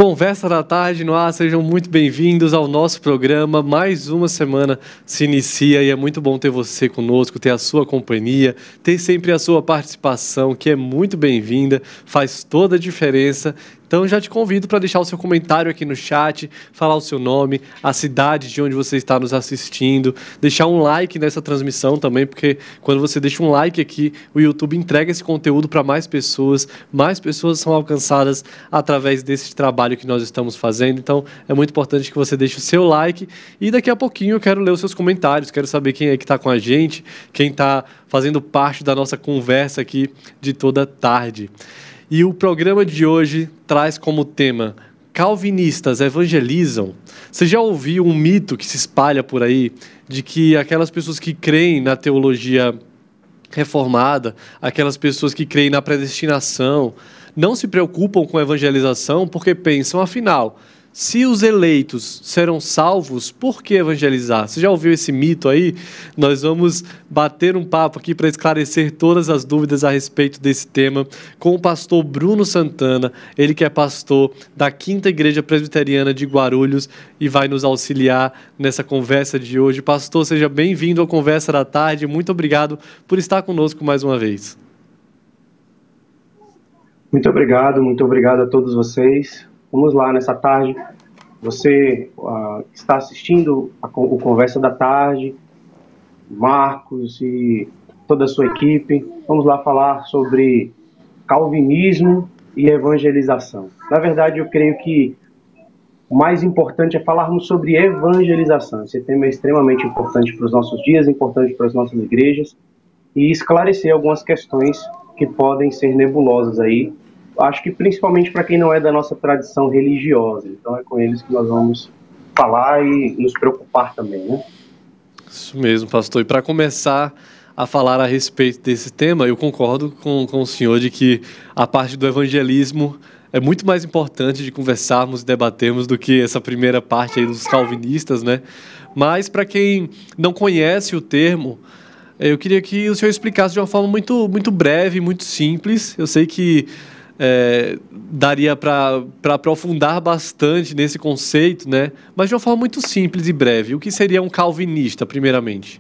Conversa da Tarde no ar, sejam muito bem-vindos ao nosso programa. Mais uma semana se inicia e é muito bom ter você conosco, ter a sua companhia, ter sempre a sua participação, que é muito bem-vinda, faz toda a diferença. Então já te convido para deixar o seu comentário aqui no chat, falar o seu nome, a cidade de onde você está nos assistindo, deixar um like nessa transmissão também, porque quando você deixa um like aqui, o YouTube entrega esse conteúdo para mais pessoas são alcançadas através desse trabalho que nós estamos fazendo. Então é muito importante que você deixe o seu like e daqui a pouquinho eu quero ler os seus comentários, quero saber quem é que está com a gente, quem está fazendo parte da nossa conversa aqui de toda tarde. E o programa de hoje traz como tema Calvinistas evangelizam. Você já ouviu um mito que se espalha por aí de que aquelas pessoas que creem na teologia reformada, aquelas pessoas que creem na predestinação, não se preocupam com a evangelização porque pensam, afinal, se os eleitos serão salvos, por que evangelizar? Você já ouviu esse mito aí? Nós vamos bater um papo aqui para esclarecer todas as dúvidas a respeito desse tema com o pastor Bruno Santana, ele que é pastor da 5ª Igreja Presbiteriana de Guarulhos e vai nos auxiliar nessa conversa de hoje. Pastor, seja bem-vindo ao Conversa da Tarde, muito obrigado por estar conosco mais uma vez. Muito obrigado a todos vocês. Vamos lá nessa tarde. Você está assistindo o Conversa da Tarde, Marcos e toda a sua equipe. Vamos lá falar sobre calvinismo e evangelização. Na verdade, eu creio que o mais importante é falarmos sobre evangelização. Esse tema é extremamente importante para os nossos dias, importante para as nossas igrejas, e esclarecer algumas questões que podem ser nebulosas aí. Acho que principalmente para quem não é da nossa tradição religiosa. Então é com eles que nós vamos falar e nos preocupar também, né? Isso mesmo, pastor. E para começar a falar a respeito desse tema, eu concordo com o senhor de que a parte do evangelismo é muito mais importante de conversarmos e debatermos do que essa primeira parte aí dos calvinistas, né? Mas para quem não conhece o termo, eu queria que o senhor explicasse de uma forma muito breve, muito simples. Eu sei que daria para aprofundar bastante nesse conceito, né? Mas de uma forma muito simples e breve. O que seria um calvinista, primeiramente?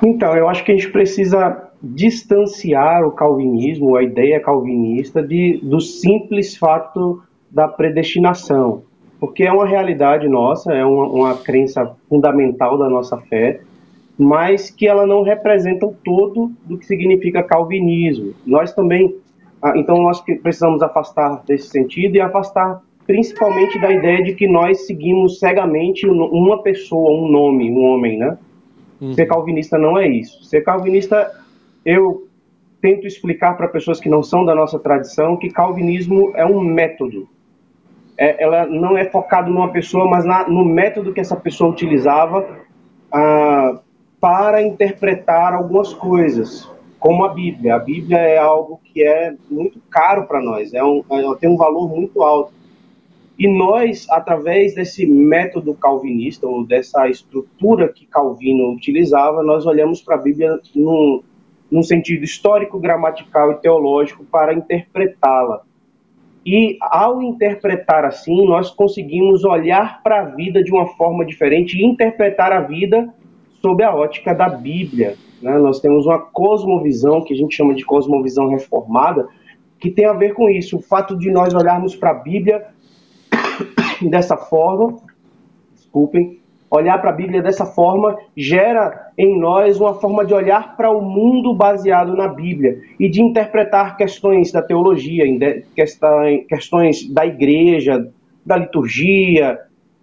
Então, eu acho que a gente precisa distanciar o calvinismo, a ideia calvinista, do simples fato da predestinação. Porque é uma realidade nossa, é uma crença fundamental da nossa fé, mas que ela não representa o todo do que significa calvinismo. Nós também... Então, nós precisamos afastar desse sentido e afastar principalmente da ideia de que nós seguimos cegamente uma pessoa, um nome, um homem, né? Ser calvinista não é isso. Ser calvinista, eu tento explicar para pessoas que não são da nossa tradição que calvinismo é um método. Ela não é focado numa pessoa, mas no método que essa pessoa utilizava para interpretar algumas coisas. Como a Bíblia. A Bíblia é algo que é muito caro para nós, ela tem um valor muito alto. E nós, através desse método calvinista, ou dessa estrutura que Calvino utilizava, nós olhamos para a Bíblia num sentido histórico, gramatical e teológico para interpretá-la. E ao interpretar assim, nós conseguimos olhar para a vida de uma forma diferente e interpretar a vida sob a ótica da Bíblia. Nós temos uma cosmovisão, que a gente chama de cosmovisão reformada, que tem a ver com isso. O fato de nós olharmos para a Bíblia dessa forma, olhar para a Bíblia dessa forma gera em nós uma forma de olhar para o mundo baseado na Bíblia e de interpretar questões da teologia, questões da igreja, da liturgia,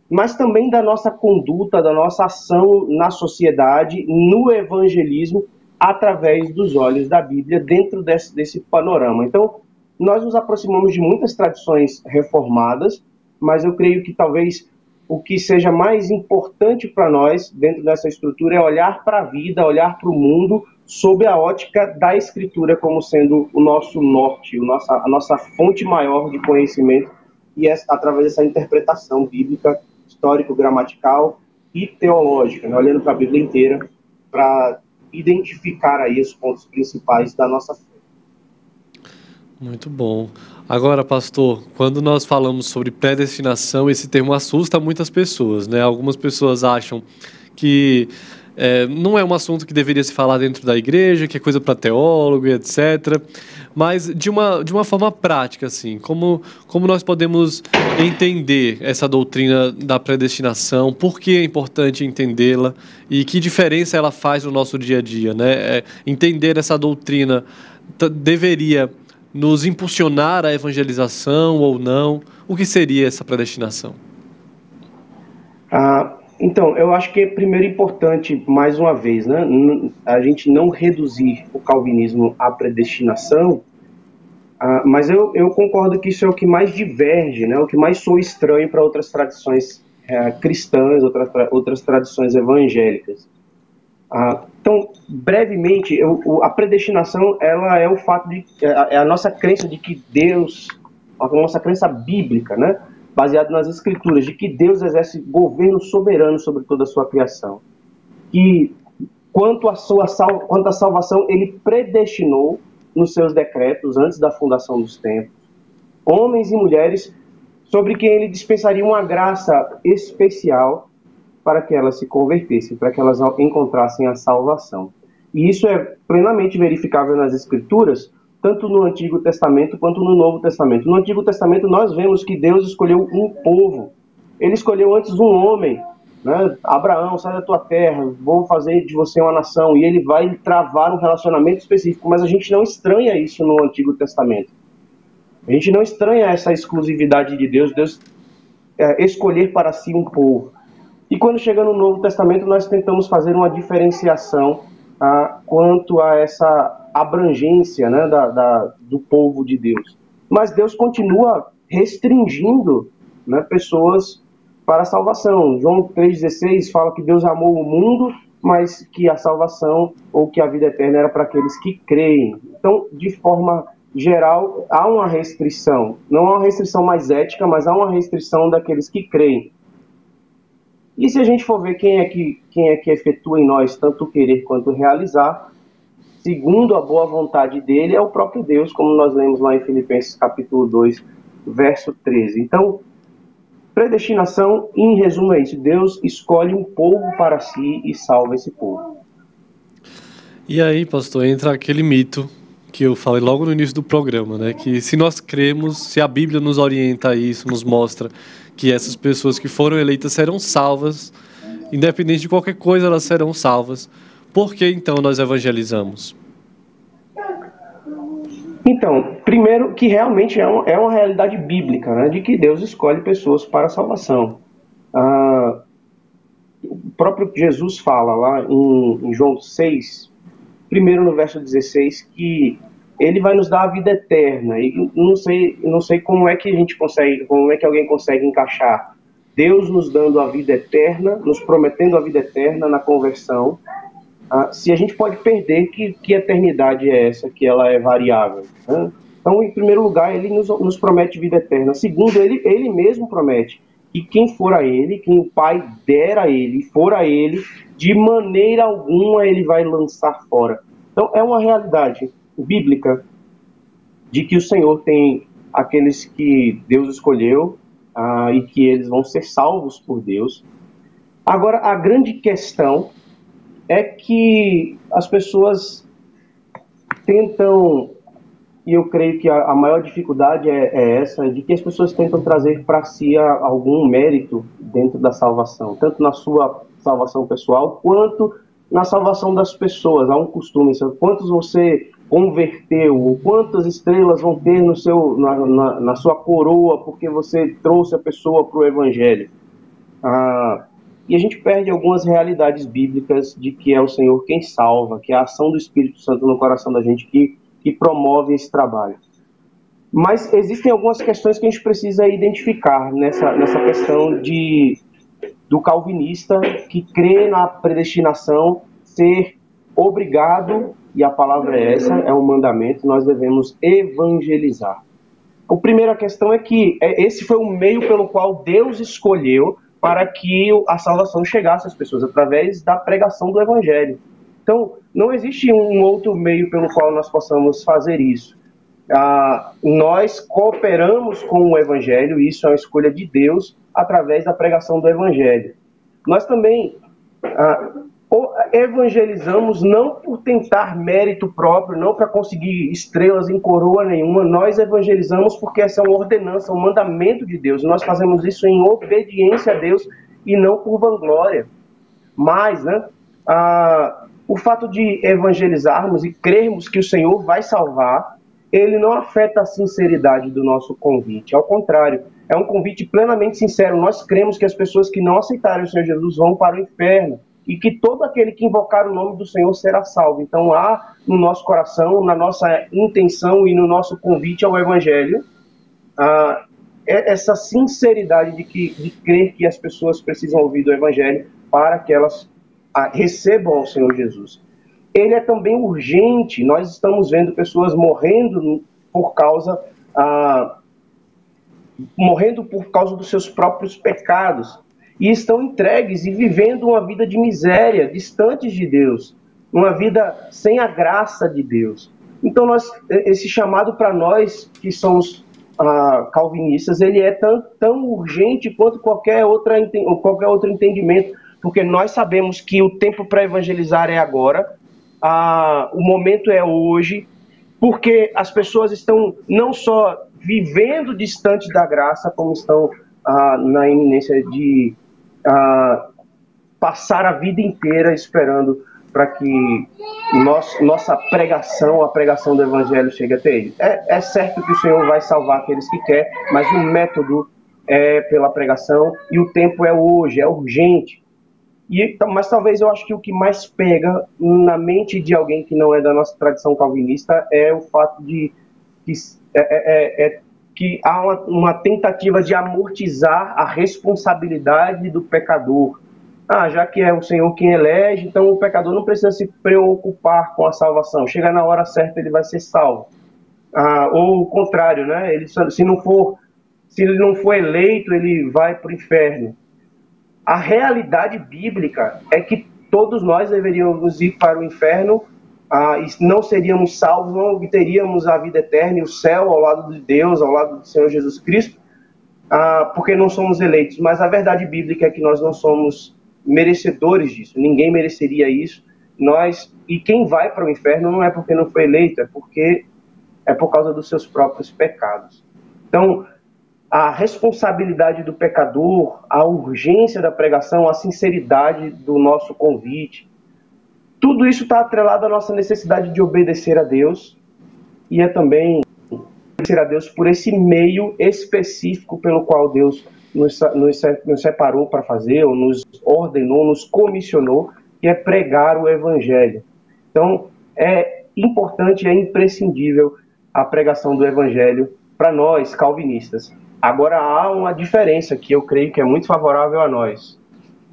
mas também da nossa conduta, da nossa ação na sociedade, no evangelismo, através dos olhos da Bíblia, dentro desse panorama. Então, nós nos aproximamos de muitas tradições reformadas, mas eu creio que talvez o que seja mais importante para nós, dentro dessa estrutura, é olhar para a vida, olhar para o mundo, sob a ótica da Escritura como sendo o nosso norte, a nossa fonte maior de conhecimento, e através dessa interpretação bíblica, histórico-gramatical e teológica, né? Olhando para a Bíblia inteira, para identificar aí os pontos principais da nossa fé. Muito bom. Agora, pastor, quando nós falamos sobre predestinação, esse termo assusta muitas pessoas, né? Algumas pessoas acham que não é um assunto que deveria se falar dentro da igreja, que é coisa para teólogo e etc. Mas de uma forma prática, assim, como nós podemos entender essa doutrina da predestinação, por que é importante entendê-la e que diferença ela faz no nosso dia a dia, né? Entender essa doutrina deveria nos impulsionar à evangelização ou não? O que seria essa predestinação? Então, eu acho que é primeiro importante, mais uma vez, né, a gente não reduzir o calvinismo à predestinação, mas eu concordo que isso é o que mais diverge, né, o que mais soa estranho para outras tradições cristãs, outras tradições evangélicas. Então, brevemente, a predestinação ela é o fato é a nossa crença de que Deus, a nossa crença bíblica, né, baseada nas Escrituras, de que Deus exerce governo soberano sobre toda a sua criação. Que quanto à salvação, ele predestinou nos seus decretos antes da fundação dos tempos homens e mulheres sobre quem ele dispensaria uma graça especial para que elas se convertessem, para que elas encontrassem a salvação. E isso é plenamente verificável nas Escrituras, tanto no Antigo Testamento quanto no Novo Testamento. No Antigo Testamento nós vemos que Deus escolheu um povo. Ele escolheu antes um homem, né? Abraão, sai da tua terra, vou fazer de você uma nação. E ele vai travar um relacionamento específico, mas a gente não estranha isso no Antigo Testamento. A gente não estranha essa exclusividade de Deus, escolher para si um povo. E quando chega no Novo Testamento, nós tentamos fazer uma diferenciação quanto a essa abrangência, né, do povo de Deus. Mas Deus continua restringindo, né, pessoas para a salvação. João 3,16 fala que Deus amou o mundo, mas que a salvação ou que a vida eterna era para aqueles que creem. Então, de forma geral, há uma restrição. Não há uma restrição mais ética, mas há uma restrição daqueles que creem. E se a gente for ver quem é que efetua em nós tanto o querer quanto o realizar, segundo a boa vontade dele, é o próprio Deus, como nós lemos lá em Filipenses capítulo 2, verso 13. Então, predestinação, em resumo, é isso. Deus escolhe um povo para si e salva esse povo. E aí, pastor, entra aquele mito que eu falei logo no início do programa, né? Que se nós cremos, se a Bíblia nos orienta a isso, nos mostra que essas pessoas que foram eleitas serão salvas, independente de qualquer coisa, elas serão salvas. Por que então nós evangelizamos? Então, primeiro que realmente é uma realidade bíblica, né, de que Deus escolhe pessoas para a salvação. O próprio Jesus fala lá em João 6, primeiro no verso 16, que ele vai nos dar a vida eterna. E não sei como é que como é que alguém consegue encaixar Deus nos dando a vida eterna, nos prometendo a vida eterna na conversão, se a gente pode perder que eternidade é essa, que ela é variável, né? Então, em primeiro lugar, ele nos promete vida eterna. Segundo, ele mesmo promete que quem for a ele, quem o Pai der a ele, for a ele, de maneira alguma ele vai lançar fora. Então, é uma realidade bíblica de que o Senhor tem aqueles que Deus escolheu e que eles vão ser salvos por Deus. Agora, a grande questão é que as pessoas tentam, e eu creio que a maior dificuldade é essa, de que as pessoas tentam trazer para si algum mérito dentro da salvação, tanto na sua salvação pessoal, quanto na salvação das pessoas. Há um costume, quantos você converteu, ou quantas estrelas vão ter na sua coroa porque você trouxe a pessoa para o Evangelho. E a gente perde algumas realidades bíblicas de que é o Senhor quem salva, que é a ação do Espírito Santo no coração da gente que promove esse trabalho. Mas existem algumas questões que a gente precisa identificar nessa questão do calvinista que crê na predestinação ser obrigado, e a palavra é essa, é um mandamento, nós devemos evangelizar. A primeira questão é que esse foi o meio pelo qual Deus escolheu para que a salvação chegasse às pessoas, através da pregação do Evangelho. Então, não existe um outro meio pelo qual nós possamos fazer isso. nós cooperamos com o Evangelho, e isso é uma escolha de Deus, através da pregação do Evangelho. Nós também evangelizamos não por tentar mérito próprio, não para conseguir estrelas em coroa nenhuma, nós evangelizamos porque essa é uma ordenança, um mandamento de Deus. Nós fazemos isso em obediência a Deus e não por vanglória. Mas, o fato de evangelizarmos e crermos que o Senhor vai salvar, ele não afeta a sinceridade do nosso convite. Ao contrário, é um convite plenamente sincero. Nós cremos que as pessoas que não aceitarem o Senhor Jesus vão para o inferno e que todo aquele que invocar o nome do Senhor será salvo. Então há no nosso coração, na nossa intenção e no nosso convite ao Evangelho, essa sinceridade de crer que as pessoas precisam ouvir do Evangelho para que elas recebam o Senhor Jesus. Ele é também urgente. Nós estamos vendo pessoas morrendo por causa dos seus próprios pecados, e estão entregues e vivendo uma vida de miséria, distantes de Deus, uma vida sem a graça de Deus. Então, esse chamado para nós que somos calvinistas, ele é tão urgente quanto qualquer outro entendimento, porque nós sabemos que o tempo para evangelizar é agora, o momento é hoje, porque as pessoas estão não só vivendo distante da graça, como estão na iminência de passar a vida inteira esperando para que nossa pregação, a pregação do Evangelho, chegue até eles. É certo que o Senhor vai salvar aqueles que quer, mas o método é pela pregação e o tempo é hoje, é urgente. Mas talvez eu acho que o que mais pega na mente de alguém que não é da nossa tradição calvinista é o fato de que há uma tentativa de amortizar a responsabilidade do pecador. Já que é o Senhor quem elege, então o pecador não precisa se preocupar com a salvação. Chega na hora certa, ele vai ser salvo. Ou o contrário, né? Se ele não for eleito, ele vai para o inferno. A realidade bíblica é que todos nós deveríamos ir para o inferno, e não seríamos salvos, não obteríamos a vida eterna e o céu ao lado de Deus, ao lado do Senhor Jesus Cristo, porque não somos eleitos. Mas a verdade bíblica é que nós não somos merecedores disso, ninguém mereceria isso. E quem vai para o inferno não é porque não foi eleito, é por causa dos seus próprios pecados. Então, a responsabilidade do pecador, a urgência da pregação, a sinceridade do nosso convite, tudo isso está atrelado à nossa necessidade de obedecer a Deus, e é também obedecer a Deus por esse meio específico pelo qual Deus nos separou para fazer, ou nos ordenou, nos comissionou, que é pregar o Evangelho. Então, é importante, é imprescindível a pregação do Evangelho para nós, calvinistas. Agora, há uma diferença que eu creio que é muito favorável a nós.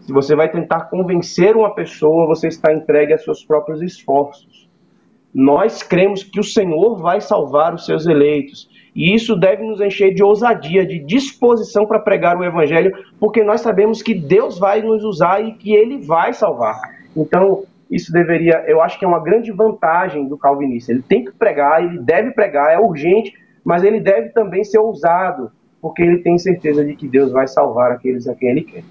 Se você vai tentar convencer uma pessoa, você está entregue a seus próprios esforços. Nós cremos que o Senhor vai salvar os seus eleitos. E isso deve nos encher de ousadia, de disposição para pregar o Evangelho, porque nós sabemos que Deus vai nos usar e que Ele vai salvar. Então, eu acho que é uma grande vantagem do calvinista. Ele tem que pregar, ele deve pregar, é urgente, mas ele deve também ser ousado, porque ele tem certeza de que Deus vai salvar aqueles a quem Ele quer.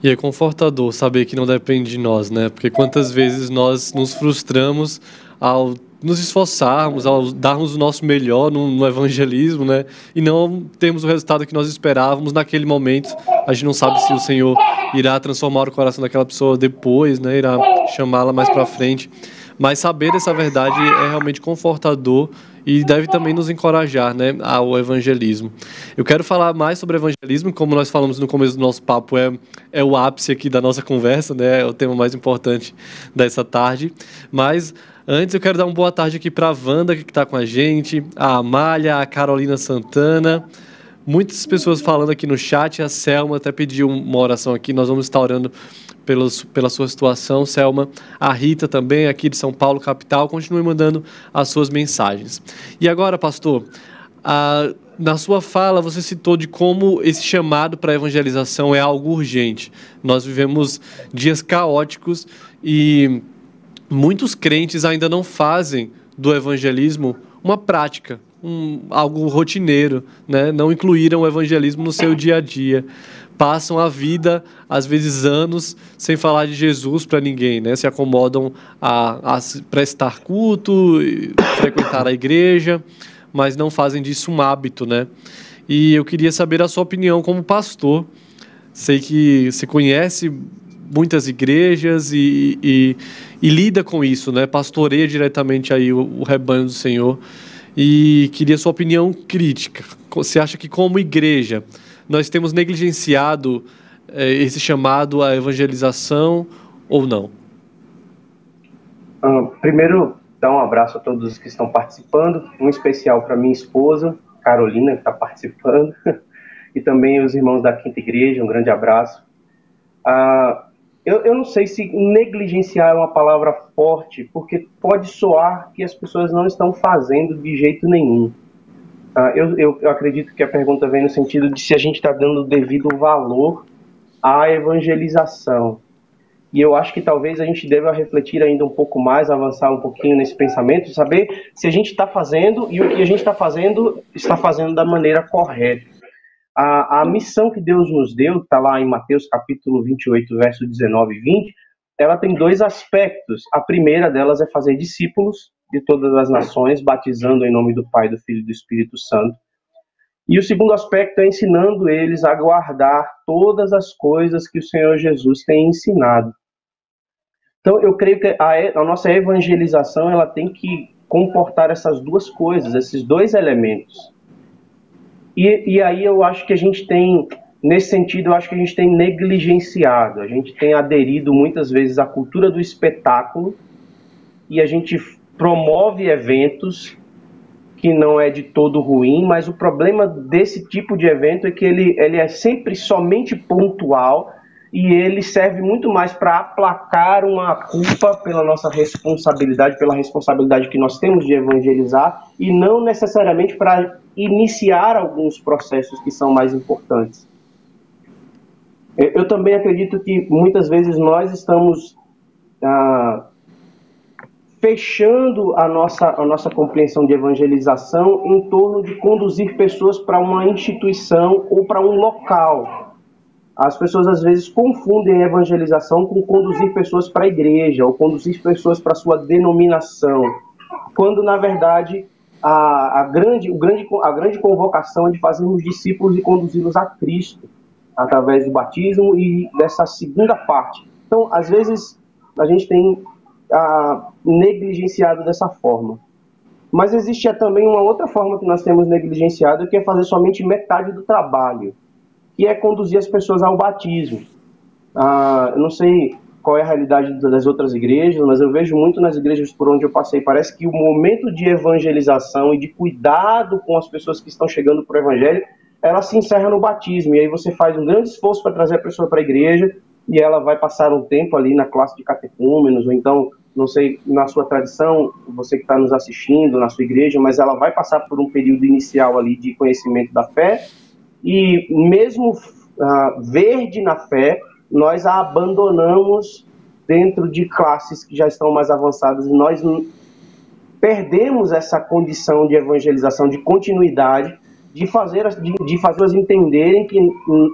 E é confortador saber que não depende de nós, né? Porque quantas vezes nós nos frustramos ao nos esforçarmos, ao darmos o nosso melhor no evangelismo, né? E não temos o resultado que nós esperávamos naquele momento. A gente não sabe se o Senhor irá transformar o coração daquela pessoa depois, né? Irá chamá-la mais para frente. Mas saber dessa verdade é realmente confortador e deve também nos encorajar, né, ao evangelismo. Eu quero falar mais sobre evangelismo, como nós falamos no começo do nosso papo, é o ápice aqui da nossa conversa, né, é o tema mais importante dessa tarde. Mas antes eu quero dar uma boa tarde aqui para a Wanda, que está com a gente, a Amália, a Carolina Santana, muitas pessoas falando aqui no chat, a Selma até pediu uma oração aqui, nós vamos estar orando pela sua situação, Selma, a Rita também, aqui de São Paulo, capital, continue mandando as suas mensagens. E agora, pastor, na sua fala você citou de como esse chamado para a evangelização é algo urgente. Nós vivemos dias caóticos e muitos crentes ainda não fazem do evangelismo uma prática, algo rotineiro, né? Não incluíram o evangelismo no seu dia a dia. Passam a vida, às vezes anos, sem falar de Jesus para ninguém, né? Se acomodam a prestar culto, frequentar a igreja, mas não fazem disso um hábito, né? E eu queria saber a sua opinião como pastor. Sei que você conhece muitas igrejas e lida com isso, né? Pastoreia diretamente aí o rebanho do Senhor. E queria sua opinião crítica. Você acha que, como igreja, nós temos negligenciado esse chamado à evangelização ou não? Primeiro, dar um abraço a todos que estão participando, um especial para minha esposa, Carolina, que está participando, e também os irmãos da Quinta Igreja, um grande abraço. Eu não sei se negligenciar é uma palavra forte, porque pode soar que as pessoas não estão fazendo de jeito nenhum. Eu acredito que a pergunta vem no sentido de se a gente está dando o devido valor à evangelização. E eu acho que talvez a gente deva refletir ainda um pouco mais, avançar um pouquinho nesse pensamento, saber se a gente está fazendo e o que a gente está fazendo da maneira correta. A missão que Deus nos deu, está lá em Mateus capítulo 28, verso 19 e 20, ela tem dois aspectos. A primeira delas é fazer discípulos de todas as nações, batizando em nome do Pai, do Filho e do Espírito Santo. E o segundo aspecto é ensinando eles a guardar todas as coisas que o Senhor Jesus tem ensinado. Então, eu creio que a nossa evangelização ela tem que comportar essas duas coisas, esses dois elementos. E aí eu acho que a gente tem, nesse sentido, eu acho que a gente tem negligenciado, a gente tem aderido muitas vezes à cultura do espetáculo e a gente promove eventos que não é de todo ruim, mas o problema desse tipo de evento é que ele é sempre somente pontual e ele serve muito mais para aplacar uma culpa pela nossa responsabilidade, pela responsabilidade que nós temos de evangelizar e não necessariamente para iniciar alguns processos que são mais importantes. Eu também acredito que muitas vezes nós estamos fechando a nossa compreensão de evangelização em torno de conduzir pessoas para uma instituição ou para um local. As pessoas às vezes confundem a evangelização com conduzir pessoas para a igreja ou conduzir pessoas para a sua denominação, quando na verdade a grande convocação é de fazermos discípulos e conduzi-los a Cristo através do batismo e dessa segunda parte. Então, às vezes a gente tem negligenciado dessa forma. Mas existe também uma outra forma que nós temos negligenciado, que é fazer somente metade do trabalho, que é conduzir as pessoas ao batismo. Eu não sei qual é a realidade das outras igrejas, mas eu vejo muito nas igrejas por onde eu passei, parece que o momento de evangelização e de cuidado com as pessoas que estão chegando para o evangelho, ela se encerra no batismo, e aí você faz um grande esforço para trazer a pessoa para a igreja, e ela vai passar um tempo ali na classe de catecúmenos, ou então, não sei, na sua tradição, você que está nos assistindo, na sua igreja, mas ela vai passar por um período inicial ali de conhecimento da fé, e mesmo verde na fé, nós a abandonamos dentro de classes que já estão mais avançadas, e nós perdemos essa condição de evangelização, de continuidade, de fazê-las entenderem que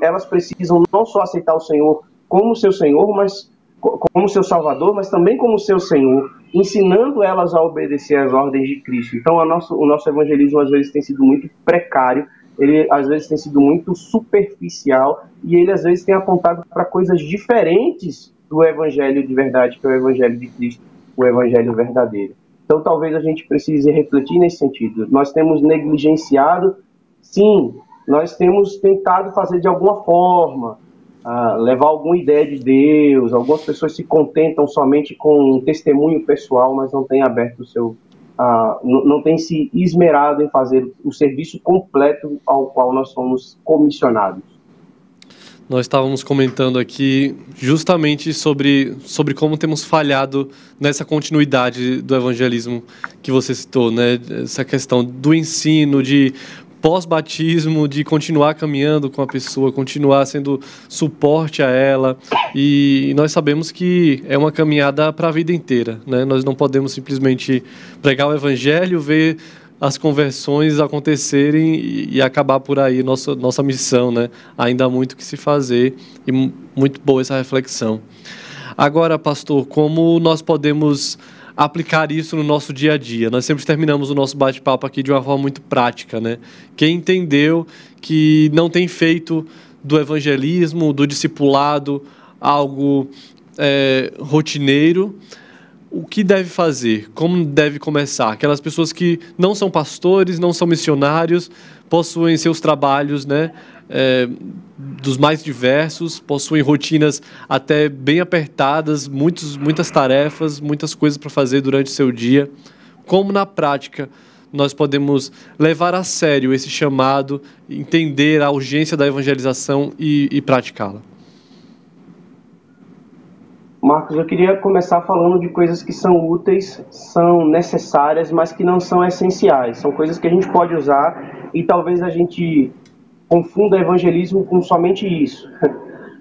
elas precisam não só aceitar o Senhor como seu Senhor, mas como seu Salvador, mas também como seu Senhor, ensinando elas a obedecer às ordens de Cristo. Então, o nosso evangelismo às vezes tem sido muito precário, ele às vezes tem sido muito superficial e ele às vezes tem apontado para coisas diferentes do evangelho de verdade, que é o evangelho de Cristo, o evangelho verdadeiro. Então, talvez a gente precise refletir nesse sentido. Nós temos negligenciado, sim, nós temos tentado fazer de alguma forma, levar alguma ideia de Deus. Algumas pessoas se contentam somente com um testemunho pessoal, mas não têm aberto o seu, não têm se esmerado em fazer o serviço completo ao qual nós somos comissionados. Nós estávamos comentando aqui justamente sobre como temos falhado nessa continuidade do evangelismo que você citou, né? Essa questão do ensino, de pós-batismo, de continuar caminhando com a pessoa, continuar sendo suporte a ela. E nós sabemos que é uma caminhada para a vida inteira, né? Nós não podemos simplesmente pregar o evangelho, ver as conversões acontecerem e acabar por aí nossa missão, né? Ainda há muito que se fazer e muito boa essa reflexão. Agora, pastor, como nós podemos aplicar isso no nosso dia a dia? Nós sempre terminamos o nosso bate-papo aqui de uma forma muito prática, né? Quem entendeu que não tem feito do evangelismo, do discipulado, algo rotineiro, o que deve fazer? Como deve começar? Aquelas pessoas que não são pastores, não são missionários, possuem seus trabalhos, né, dos mais diversos, possuem rotinas até bem apertadas, muitas tarefas, muitas coisas para fazer durante o seu dia. Como, na prática, nós podemos levar a sério esse chamado, entender a urgência da evangelização e praticá-la? Marcos, eu queria começar falando de coisas que são úteis, são necessárias, mas que não são essenciais. São coisas que a gente pode usar e talvez a gente confunda evangelismo com somente isso.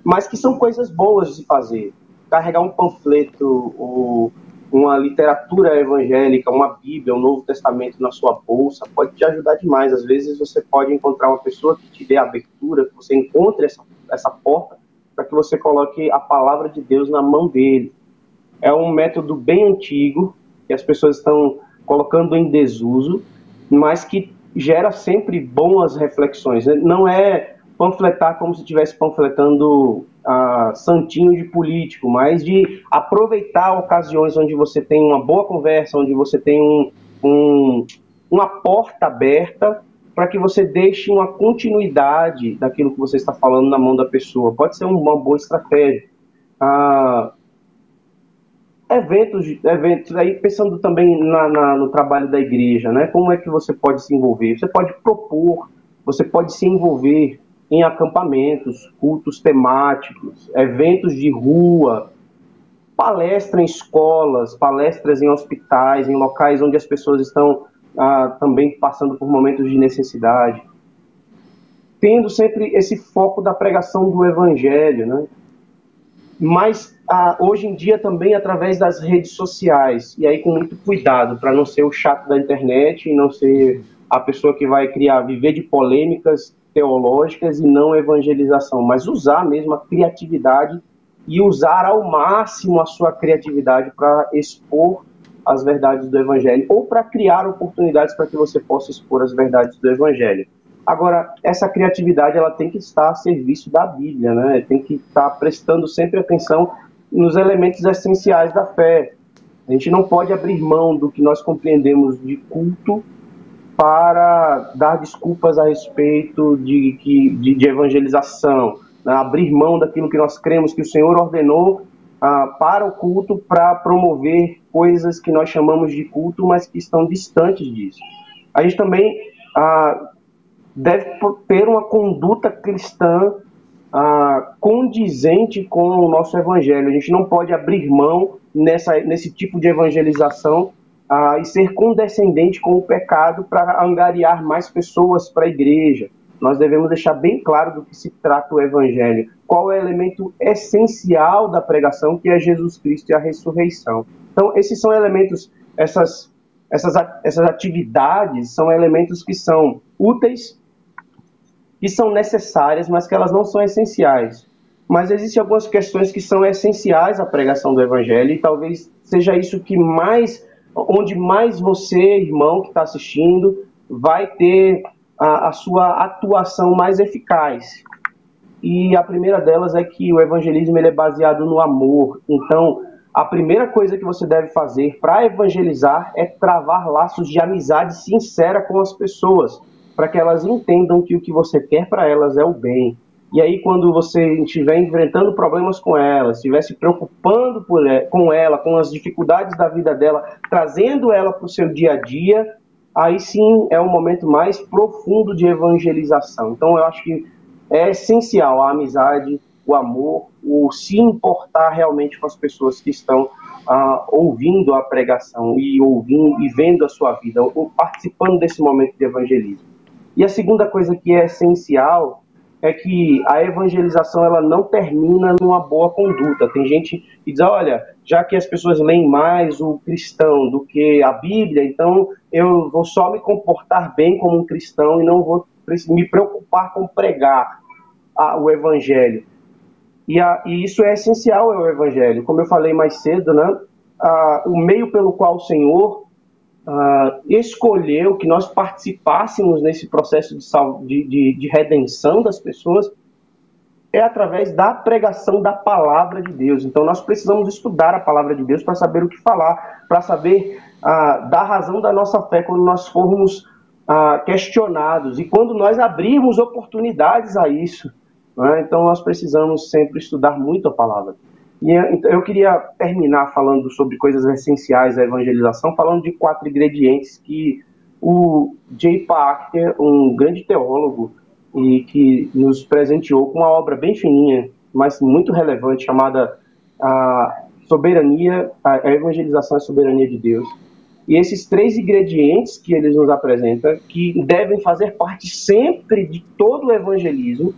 Mas que são coisas boas de fazer. Carregar um panfleto, ou uma literatura evangélica, uma Bíblia, um Novo Testamento na sua bolsa, pode te ajudar demais. Às vezes você pode encontrar uma pessoa que te dê abertura, que você encontre essa porta, para que você coloque a palavra de Deus na mão dele. É um método bem antigo, que as pessoas estão colocando em desuso, mas que gera sempre boas reflexões. Não é panfletar como se estivesse panfletando santinho de político, mas de aproveitar ocasiões onde você tem uma boa conversa, onde você tem uma porta aberta, para que você deixe uma continuidade daquilo que você está falando na mão da pessoa. Pode ser uma boa estratégia. Eventos, aí pensando também no trabalho da igreja, né? Como é que você pode se envolver? Você pode propor, você pode se envolver em acampamentos, cultos temáticos, eventos de rua, palestra em escolas, palestras em hospitais, em locais onde as pessoas estão também passando por momentos de necessidade, tendo sempre esse foco da pregação do evangelho, né? Mas hoje em dia também através das redes sociais, e aí com muito cuidado para não ser o chato da internet e não ser a pessoa que vai viver de polêmicas teológicas e não evangelização, mas usar mesmo a criatividade e usar ao máximo a sua criatividade para expor as verdades do Evangelho, ou para criar oportunidades para que você possa expor as verdades do Evangelho. Agora, essa criatividade ela tem que estar a serviço da Bíblia, né? Tem que estar prestando sempre atenção nos elementos essenciais da fé. A gente não pode abrir mão do que nós compreendemos de culto para dar desculpas a respeito de evangelização, né? Abrir mão daquilo que nós cremos que o Senhor ordenou para o culto, para promover coisas que nós chamamos de culto, mas que estão distantes disso. A gente também deve ter uma conduta cristã condizente com o nosso evangelho. A gente não pode abrir mão nesse tipo de evangelização e ser condescendente com o pecado para angariar mais pessoas para a igreja. Nós devemos deixar bem claro do que se trata o evangelho. Qual é o elemento essencial da pregação, que é Jesus Cristo e a ressurreição. Então, esses são elementos, essas atividades são elementos que são úteis, que são necessárias, mas que elas não são essenciais. Mas existem algumas questões que são essenciais à pregação do evangelho, e talvez seja isso onde mais você, irmão, que está assistindo, vai ter a sua atuação mais eficaz. E a primeira delas é que o evangelismo ele é baseado no amor. Então, a primeira coisa que você deve fazer para evangelizar é travar laços de amizade sincera com as pessoas, para que elas entendam que o que você quer para elas é o bem. E aí, quando você estiver enfrentando problemas com ela, estiver se preocupando com ela, com as dificuldades da vida dela, trazendo ela para o seu dia a dia, aí sim é um momento mais profundo de evangelização. Então, eu acho que é essencial a amizade, o amor, o se importar realmente com as pessoas que estão ouvindo a pregação e vendo a sua vida, ou participando desse momento de evangelismo. E a segunda coisa que é essencial é que a evangelização ela não termina numa boa conduta. Tem gente que diz, olha, já que as pessoas leem mais o cristão do que a Bíblia, então eu vou só me comportar bem como um cristão e não vou me preocupar com pregar o evangelho. E isso é essencial ao evangelho. Como eu falei mais cedo, né? O meio pelo qual o Senhor escolheu que nós participássemos nesse processo de redenção das pessoas é através da pregação da palavra de Deus. Então nós precisamos estudar a palavra de Deus para saber o que falar, para saber da razão da nossa fé quando nós formos questionados e quando nós abrirmos oportunidades a isso. Né? Então nós precisamos sempre estudar muito a palavra. E eu queria terminar falando sobre coisas essenciais da evangelização, falando de 4 ingredientes que o J. Packer, um grande teólogo, e que nos presenteou com uma obra bem fininha, mas muito relevante, chamada Soberania, a Evangelização e a Soberania de Deus. E esses 3 ingredientes que eles nos apresentam, que devem fazer parte sempre de todo o evangelismo,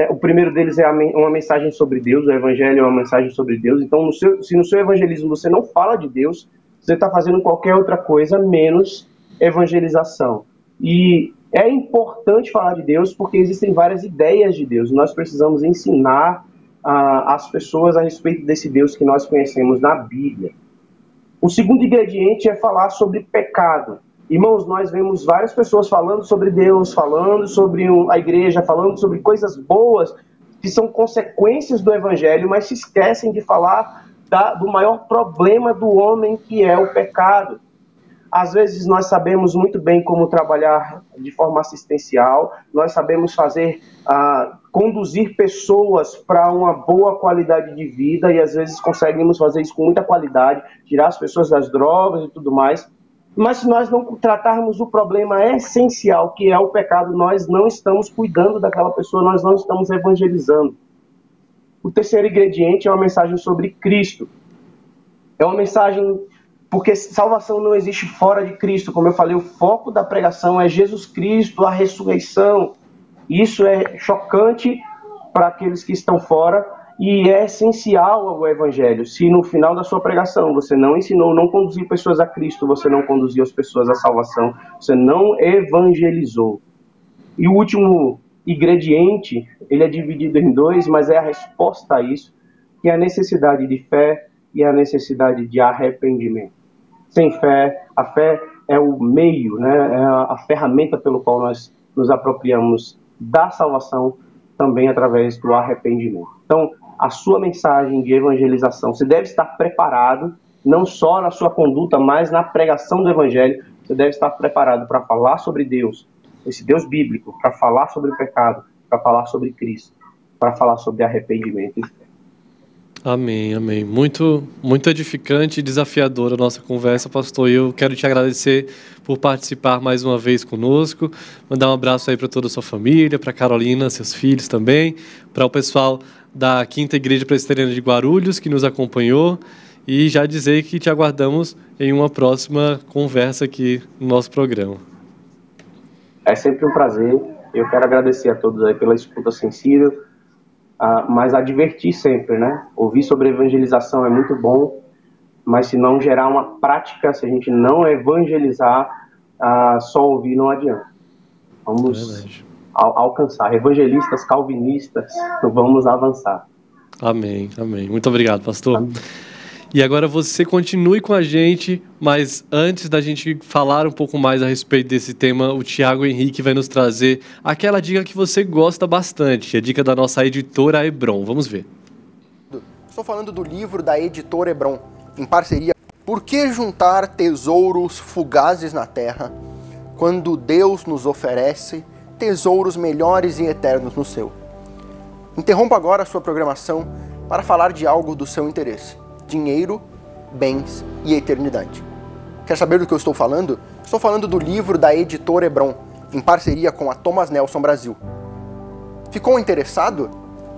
o primeiro deles é uma mensagem sobre Deus, o evangelho é uma mensagem sobre Deus. Então, se no seu evangelismo você não fala de Deus, você está fazendo qualquer outra coisa menos evangelização. E é importante falar de Deus porque existem várias ideias de Deus. Nós precisamos ensinar as pessoas a respeito desse Deus que nós conhecemos na Bíblia. O segundo ingrediente é falar sobre pecado. Irmãos, nós vemos várias pessoas falando sobre Deus, falando sobre a igreja, falando sobre coisas boas que são consequências do evangelho, mas se esquecem de falar do maior problema do homem, que é o pecado. Às vezes nós sabemos muito bem como trabalhar de forma assistencial, nós sabemos conduzir pessoas para uma boa qualidade de vida e às vezes conseguimos fazer isso com muita qualidade, tirar as pessoas das drogas e tudo mais. Mas se nós não tratarmos o problema essencial, que é o pecado, nós não estamos cuidando daquela pessoa, nós não estamos evangelizando. O terceiro ingrediente é uma mensagem sobre Cristo. É uma mensagem, porque salvação não existe fora de Cristo. Como eu falei, o foco da pregação é Jesus Cristo, a ressurreição. Isso é chocante para aqueles que estão fora e é essencial ao evangelho. Se no final da sua pregação você não ensinou, não conduziu pessoas a Cristo, você não conduziu as pessoas à salvação, você não evangelizou. E o último ingrediente, ele é dividido em 2, mas é a resposta a isso, que é a necessidade de fé e a necessidade de arrependimento. Sem fé, a fé é o meio, né? É a ferramenta pelo qual nós nos apropriamos da salvação, também através do arrependimento. Então, a sua mensagem de evangelização, você deve estar preparado, não só na sua conduta, mas na pregação do evangelho. Você deve estar preparado para falar sobre Deus, esse Deus bíblico, para falar sobre o pecado, para falar sobre Cristo, para falar sobre arrependimento e fé. Amém, amém. Muito, muito edificante e desafiadora a nossa conversa, pastor. Eu quero te agradecer por participar mais uma vez conosco. Mandar um abraço aí para toda a sua família, para Carolina, seus filhos também, para o pessoal da Quinta Igreja Presbiteriana de Guarulhos, que nos acompanhou, e já dizer que te aguardamos em uma próxima conversa aqui no nosso programa. É sempre um prazer. Eu quero agradecer a todos aí pela escuta sensível, mas advertir sempre, né? Ouvir sobre evangelização é muito bom, mas se não gerar uma prática, se a gente não evangelizar, só ouvir não adianta. Vamos alcançar. Evangelistas, calvinistas, vamos avançar. Amém, amém. Muito obrigado, pastor. Amém. E agora você continue com a gente, mas antes da gente falar um pouco mais a respeito desse tema, o Tiago Henrique vai nos trazer aquela dica que você gosta bastante, a dica da nossa editora Hebron. Vamos ver. Estou falando do livro da editora Hebron, em parceria. Por que juntar tesouros fugazes na terra, quando Deus nos oferece tesouros melhores e eternos no céu? Interrompa agora a sua programação para falar de algo do seu interesse: dinheiro, bens e eternidade. Quer saber do que eu estou falando? Estou falando do livro da editora Hebron, em parceria com a Thomas Nelson Brasil. Ficou interessado?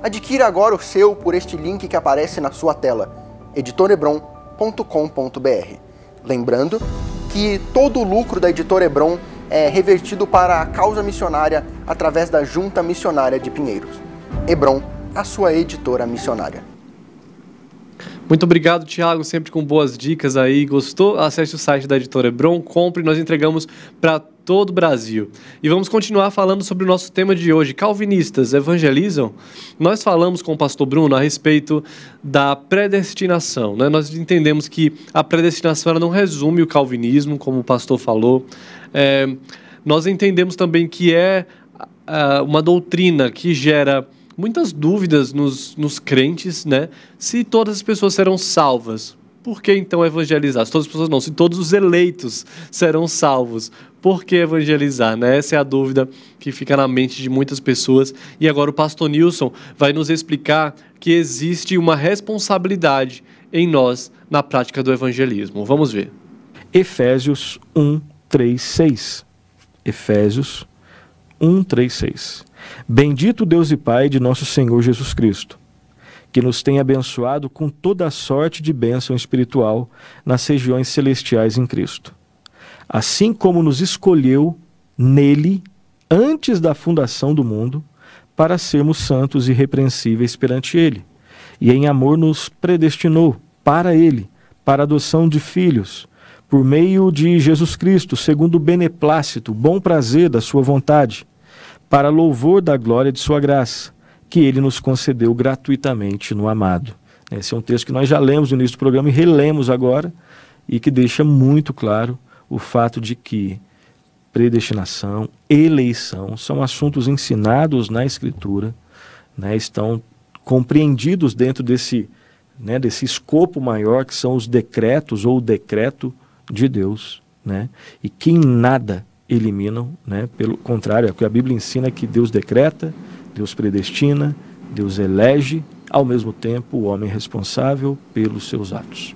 Adquira agora o seu por este link que aparece na sua tela, editorebron.com.br. Lembrando que todo o lucro da editora Hebron revertido para a causa missionária através da Junta Missionária de Pinheiros. Hebron, a sua editora missionária. Muito obrigado, Tiago, sempre com boas dicas aí. Gostou? Acesse o site da editora Hebron, compre, nós entregamos para todo o Brasil. E vamos continuar falando sobre o nosso tema de hoje. Calvinistas evangelizam? Nós falamos com o pastor Bruno a respeito da predestinação, né? Nós entendemos que a predestinação ela não resume o calvinismo, como o pastor falou. Nós entendemos também que é uma doutrina que gera muitas dúvidas nos crentes, né? Se todas as pessoas serão salvas, por que então evangelizar? Se todas as pessoas não, se todos os eleitos serão salvos, por que evangelizar, né? Essa é a dúvida que fica na mente de muitas pessoas. E agora o pastor Nilson vai nos explicar que existe uma responsabilidade em nós na prática do evangelismo. Vamos ver. Efésios 1, 3, 6. Efésios 1, 3, 6. Bendito Deus e Pai de nosso Senhor Jesus Cristo, que nos tem abençoado com toda a sorte de bênção espiritual nas regiões celestiais em Cristo. Assim como nos escolheu nele, antes da fundação do mundo, para sermos santos e irrepreensíveis perante ele, e em amor nos predestinou para ele, para a adoção de filhos, por meio de Jesus Cristo, segundo o beneplácito, bom prazer da sua vontade, para louvor da glória de sua graça, que ele nos concedeu gratuitamente no amado. Esse é um texto que nós já lemos no início do programa e relemos agora, e que deixa muito claro o fato de que predestinação, eleição, são assuntos ensinados na Escritura, né, estão compreendidos dentro desse escopo maior que são os decretos ou o decreto de Deus, né, e que em nada eliminam, né? Pelo contrário, é o que a Bíblia ensina, que Deus decreta, Deus predestina, Deus elege, ao mesmo tempo o homem é responsável pelos seus atos.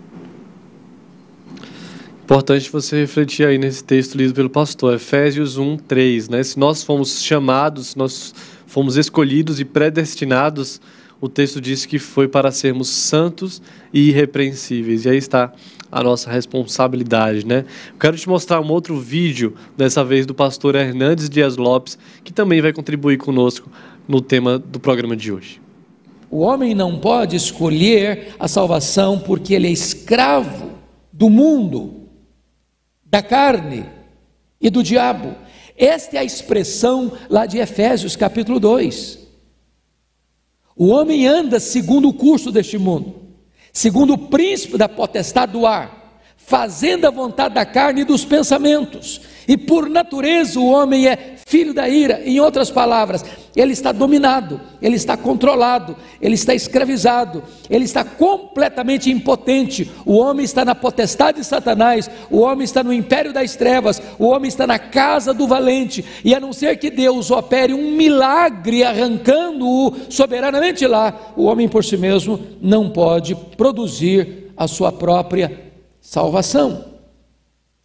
Importante você refletir aí nesse texto lido pelo pastor, Efésios 1, 3, né? Se nós fomos chamados, nós fomos escolhidos e predestinados, o texto diz que foi para sermos santos e irrepreensíveis. E aí está a nossa responsabilidade, né? Eu quero te mostrar um outro vídeo, dessa vez do pastor Hernandes Dias Lopes, que também vai contribuir conosco no tema do programa de hoje. O homem não pode escolher a salvação porque ele é escravo do mundo, da carne e do diabo. Esta é a expressão lá de Efésios capítulo 2. O homem anda segundo o curso deste mundo, segundo o príncipe da potestade do ar, fazendo a vontade da carne e dos pensamentos, e por natureza o homem é filho da ira. Em outras palavras, ele está dominado, ele está controlado, ele está escravizado, ele está completamente impotente. O homem está na potestade de Satanás, o homem está no império das trevas, o homem está na casa do valente, e a não ser que Deus opere um milagre arrancando-o soberanamente lá, o homem por si mesmo não pode produzir a sua própria salvação.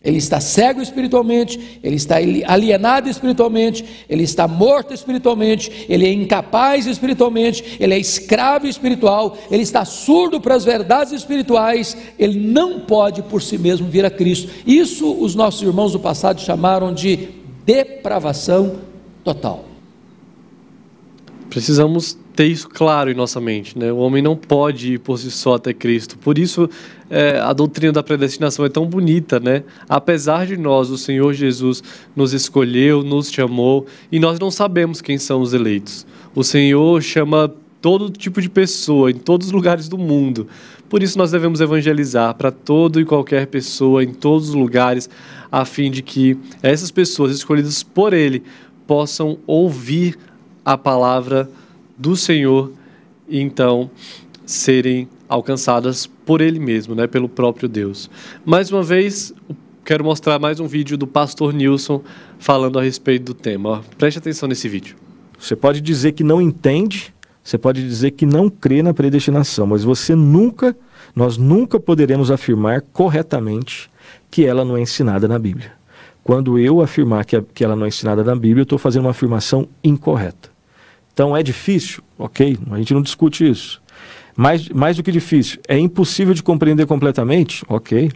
Ele está cego espiritualmente, ele está alienado espiritualmente, ele está morto espiritualmente, ele é incapaz espiritualmente, ele é escravo espiritual, ele está surdo para as verdades espirituais, ele não pode por si mesmo vir a Cristo. Isso os nossos irmãos do passado chamaram de depravação total. Precisamos ter isso claro em nossa mente, né? O homem não pode ir por si só até Cristo. Por isso, a doutrina da predestinação é tão bonita, né? Apesar de nós, o Senhor Jesus nos escolheu, nos chamou, e nós não sabemos quem são os eleitos. O Senhor chama todo tipo de pessoa, em todos os lugares do mundo. Por isso nós devemos evangelizar para todo e qualquer pessoa, em todos os lugares, a fim de que essas pessoas escolhidas por Ele possam ouvir a palavra do Senhor e então serem alcançadas por Ele mesmo, né, pelo próprio Deus. Mais uma vez, quero mostrar mais um vídeo do pastor Nilson falando a respeito do tema. Preste atenção nesse vídeo. Você pode dizer que não entende, você pode dizer que não crê na predestinação, mas nós nunca poderemos afirmar corretamente que ela não é ensinada na Bíblia. Quando eu afirmar que ela não é ensinada na Bíblia, eu estou fazendo uma afirmação incorreta. Então é difícil? Ok, a gente não discute isso. Mais do que difícil, é impossível de compreender completamente? Ok.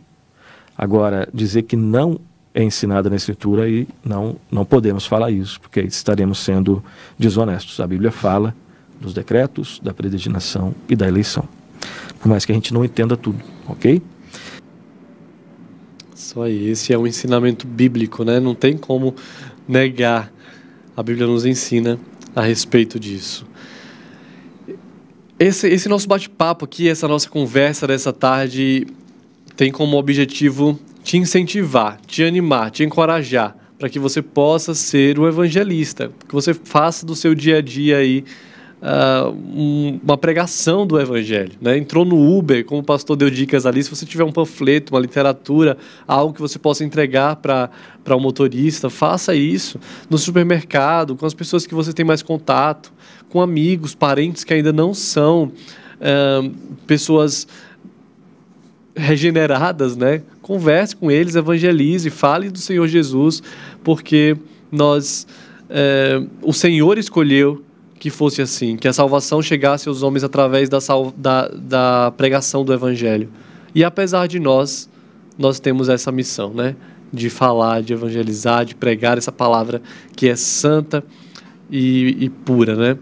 Agora, dizer que não é ensinada na Escritura e não podemos falar isso, porque estaremos sendo desonestos. A Bíblia fala dos decretos, da predestinação e da eleição. Por mais que a gente não entenda tudo, ok? Isso aí, esse é um ensinamento bíblico, né? Não tem como negar. A Bíblia nos ensina a respeito disso. Esse nosso bate-papo aqui, essa nossa conversa dessa tarde, tem como objetivo te incentivar, te animar, te encorajar, para que você possa ser um evangelista, que você faça do seu dia a dia aí uma pregação do evangelho, né? Entrou no Uber, como o pastor deu dicas ali, se você tiver um panfleto, uma literatura, algo que você possa entregar para um motorista, faça isso no supermercado, com as pessoas que você tem mais contato, com amigos, parentes que ainda não são pessoas regeneradas, né? Converse com eles, evangelize, fale do Senhor Jesus, porque o Senhor escolheu que fosse assim, que a salvação chegasse aos homens através da pregação do Evangelho. E apesar de nós temos essa missão, né? De falar, de evangelizar, de pregar essa palavra que é santa e pura, né?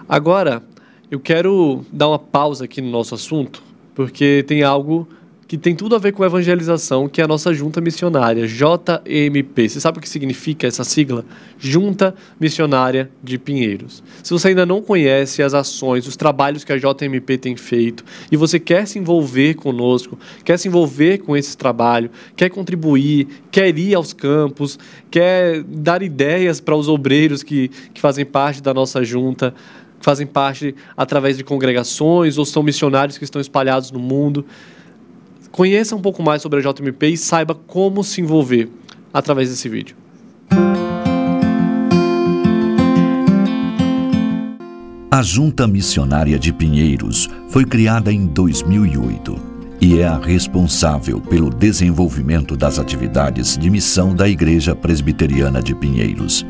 Agora, eu quero dar uma pausa aqui no nosso assunto, porque tem algo que tem tudo a ver com evangelização, que é a nossa Junta Missionária, JMP. Você sabe o que significa essa sigla? Junta Missionária de Pinheiros. Se você ainda não conhece as ações, os trabalhos que a JMP tem feito, e você quer se envolver conosco, quer se envolver com esse trabalho, quer contribuir, quer ir aos campos, quer dar ideias para os obreiros que fazem parte da nossa junta, que fazem parte através de congregações, ou são missionários que estão espalhados no mundo, conheça um pouco mais sobre a JMP e saiba como se envolver através desse vídeo. A Junta Missionária de Pinheiros foi criada em 2008 e é a responsável pelo desenvolvimento das atividades de missão da Igreja Presbiteriana de Pinheiros.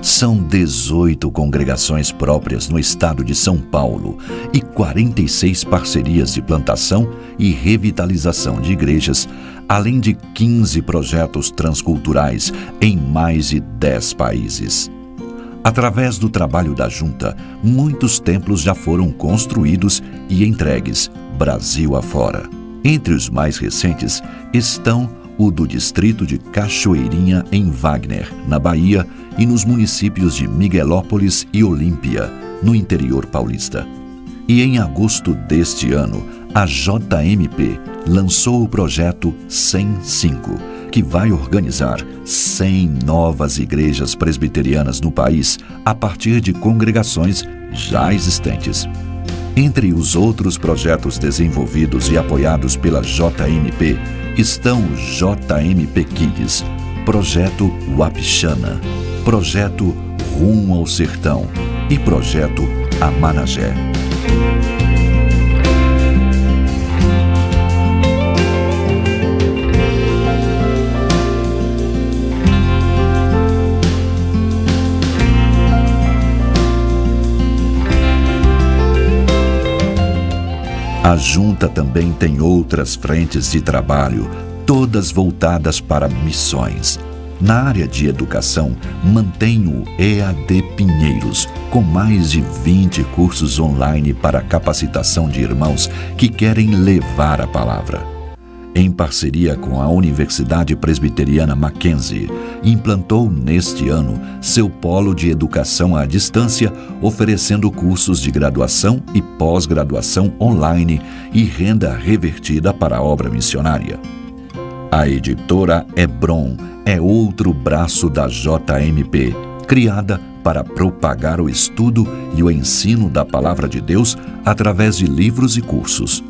São 18 congregações próprias no estado de São Paulo e 46 parcerias de plantação e revitalização de igrejas, além de 15 projetos transculturais em mais de 10 países. Através do trabalho da Junta, muitos templos já foram construídos e entregues, Brasil afora. Entre os mais recentes estão o do distrito de Cachoeirinha, em Wagner, na Bahia, e nos municípios de Miguelópolis e Olímpia, no interior paulista. E em agosto deste ano, a JMP lançou o projeto 105, que vai organizar 100 novas igrejas presbiterianas no país a partir de congregações já existentes. Entre os outros projetos desenvolvidos e apoiados pela JMP estão o JMP Kids, Projeto Wapixana, Projeto Rumo ao Sertão e Projeto Amanagé. A Junta também tem outras frentes de trabalho, todas voltadas para missões. Na área de educação, mantém o EAD Pinheiros, com mais de 20 cursos online para capacitação de irmãos que querem levar a palavra. Em parceria com a Universidade Presbiteriana Mackenzie, implantou neste ano seu polo de educação à distância, oferecendo cursos de graduação e pós-graduação online e renda revertida para a obra missionária. A editora Hebron é outro braço da JMP, criada para propagar o estudo e o ensino da Palavra de Deus através de livros e cursos.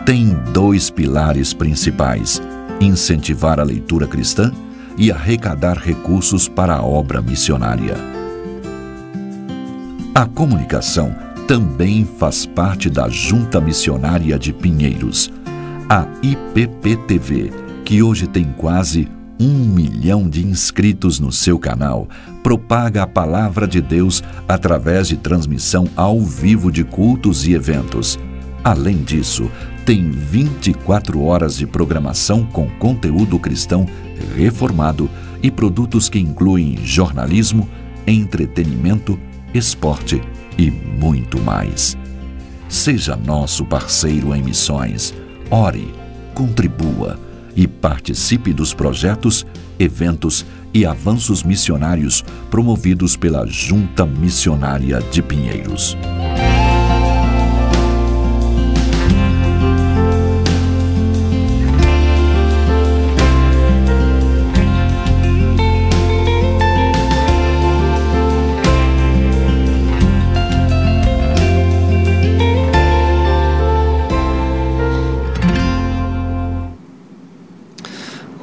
Tem 2 pilares principais: incentivar a leitura cristã e arrecadar recursos para a obra missionária. A comunicação também faz parte da Junta Missionária de Pinheiros. A IPP-TV, que hoje tem quase 1 milhão de inscritos no seu canal, propaga a palavra de Deus através de transmissão ao vivo de cultos e eventos. Além disso, Tem 24 horas de programação com conteúdo cristão reformado e produtos que incluem jornalismo, entretenimento, esporte e muito mais. Seja nosso parceiro em missões, ore, contribua e participe dos projetos, eventos e avanços missionários promovidos pela Junta Missionária de Pinheiros.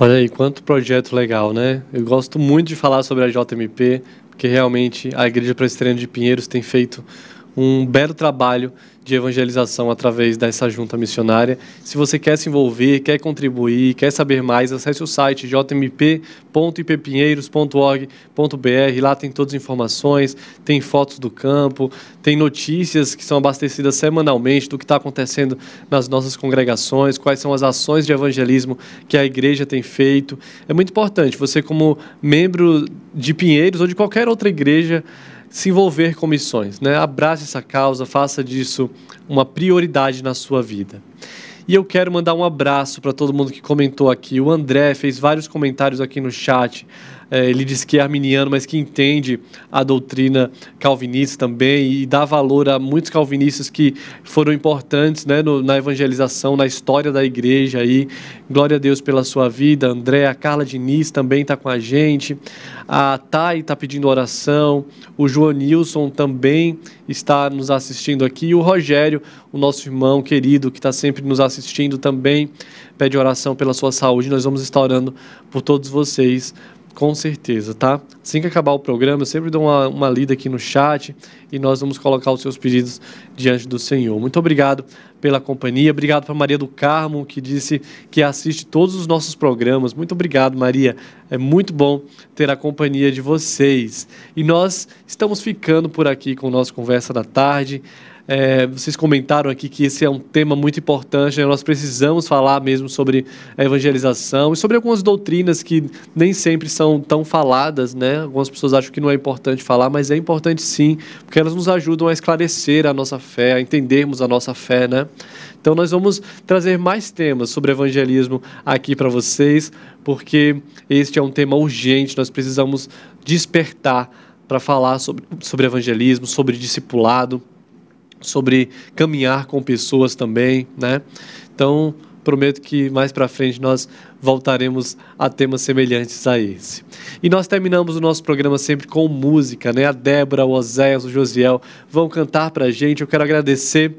Olha aí, quanto projeto legal, né? Eu gosto muito de falar sobre a JMP, porque realmente a Igreja Presbiteriana de Pinheiros tem feito um belo trabalho de evangelização através dessa junta missionária. Se você quer se envolver, quer contribuir, quer saber mais, acesse o site jmp.ippinheiros.org.br. Lá tem todas as informações, tem fotos do campo, tem notícias que são abastecidas semanalmente do que está acontecendo nas nossas congregações, quais são as ações de evangelismo que a igreja tem feito. É muito importante você, como membro de Pinheiros ou de qualquer outra igreja, se envolver com missões, né? Abrace essa causa, faça disso uma prioridade na sua vida. E eu quero mandar um abraço para todo mundo que comentou aqui. O André fez vários comentários aqui no chat. Ele disse que é arminiano, mas que entende a doutrina calvinista também e dá valor a muitos calvinistas que foram importantes, né, na evangelização, na história da igreja. Aí. Glória a Deus pela sua vida, André. A Carla Diniz também está com a gente. A Thay está pedindo oração. O João Nilson também está nos assistindo aqui. E o Rogério, o nosso irmão querido, que está sempre nos assistindo também, pede oração pela sua saúde. Nós vamos estar orando por todos vocês, com certeza, tá? Assim que acabar o programa, eu sempre dou uma lida aqui no chat e nós vamos colocar os seus pedidos diante do Senhor. Muito obrigado pela companhia. Obrigado para Maria do Carmo, que disse que assiste todos os nossos programas. Muito obrigado, Maria. É muito bom ter a companhia de vocês. E nós estamos ficando por aqui com o nosso Conversa da Tarde. Vocês comentaram aqui que esse é um tema muito importante, né? Nós precisamos falar mesmo sobre a evangelização e sobre algumas doutrinas que nem sempre são tão faladas, né? Algumas pessoas acham que não é importante falar, mas é importante sim, porque elas nos ajudam a esclarecer a nossa fé, a entendermos a nossa fé, né? Então nós vamos trazer mais temas sobre evangelismo aqui para vocês, porque este é um tema urgente, nós precisamos despertar para falar sobre evangelismo, sobre discipulado, sobre caminhar com pessoas também, né? Então, prometo que mais para frente nós voltaremos a temas semelhantes a esse. E nós terminamos o nosso programa sempre com música, né? A Débora, o Oséias, o Josiel vão cantar para a gente. Eu quero agradecer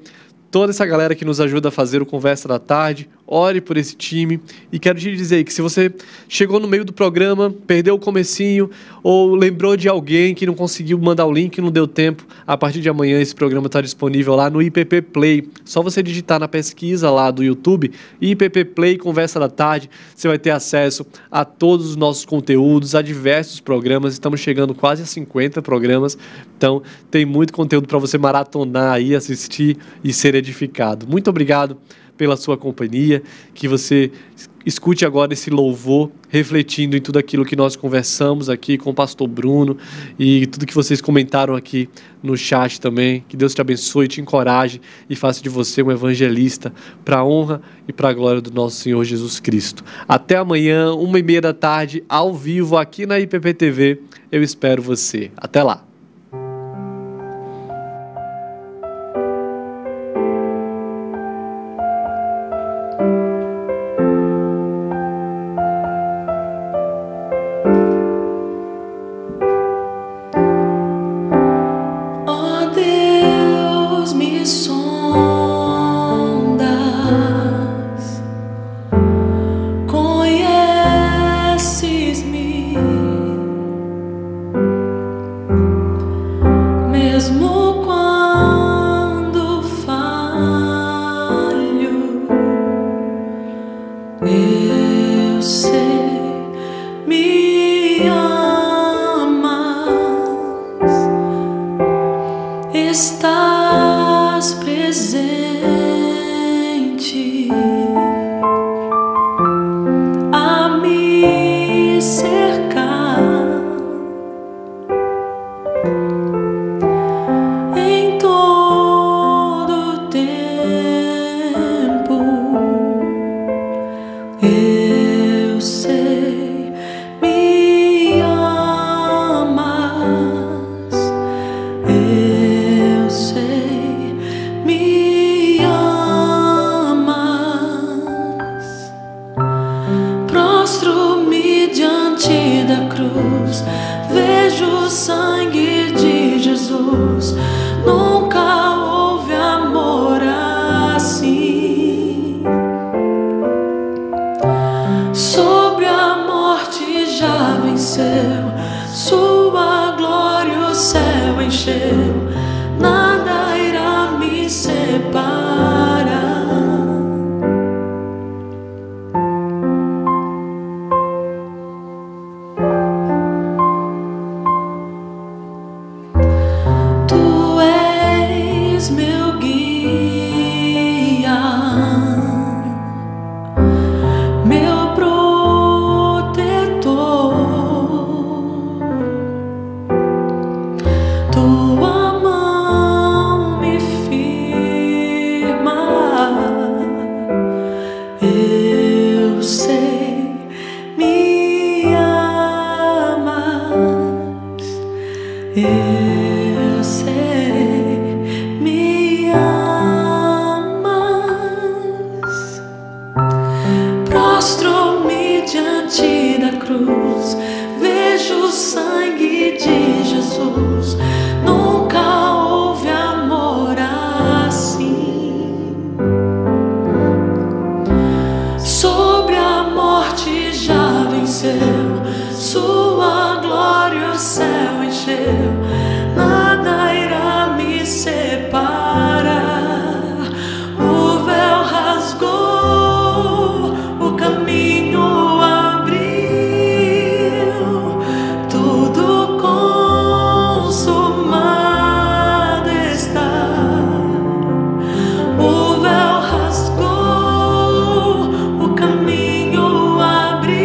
toda essa galera que nos ajuda a fazer o Conversa da Tarde. Ore por esse time. E quero te dizer que se você chegou no meio do programa, perdeu o comecinho, ou lembrou de alguém que não conseguiu mandar o link, não deu tempo, a partir de amanhã esse programa está disponível lá no IPP Play. Só você digitar na pesquisa lá do YouTube, IPP Play Conversa da Tarde, você vai ter acesso a todos os nossos conteúdos, a diversos programas. Estamos chegando quase a 50 programas, então tem muito conteúdo para você maratonar aí, assistir e ser edificado. Muito obrigado pela sua companhia, que você escute agora esse louvor, refletindo em tudo aquilo que nós conversamos aqui com o pastor Bruno e tudo que vocês comentaram aqui no chat também. Que Deus te abençoe, te encoraje e faça de você um evangelista para a honra e para a glória do nosso Senhor Jesus Cristo. Até amanhã, 1h30 da tarde, ao vivo, aqui na IPP TV. Eu espero você. Até lá. Estás presente. vejo o sangue de Jesus. Nunca houve amor assim. Sobre a morte já venceu, sua glória o céu encheu. Nada irá me separar. Tu és meu guia, meu protetor. Tua mão me firma. Eu sei, me amas. Eu sei, me amas. Prostro-me diante da cruz, vejo o sangue de Jesus. Nunca houve amor assim. Sobre a morte já venceu, sua glória o céu encheu. Nada irá me separar. O véu rasgou, o caminho abriu. Tudo consumado está. O véu rasgou, o caminho abriu.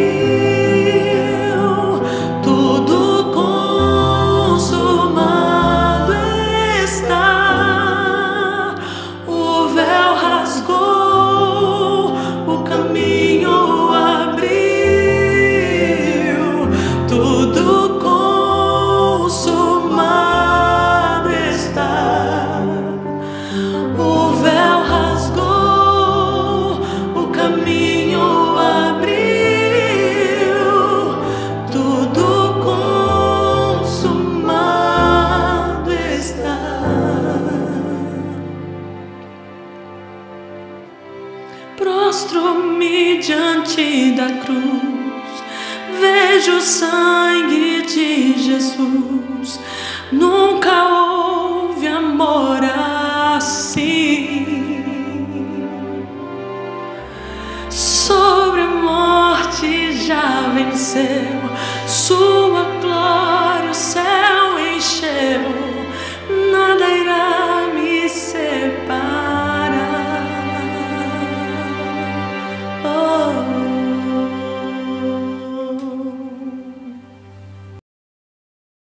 Tudo consumado está. O véu rasgou, o caminho abriu. Tudo consumado está. O véu rasgou, o caminho abriu. Tudo consumado está. Prostro-me diante da cruz, vejo o sangue de Jesus. Nunca houve amor assim. Sobre a morte já venceu, sua glória o céu encheu. Nada irá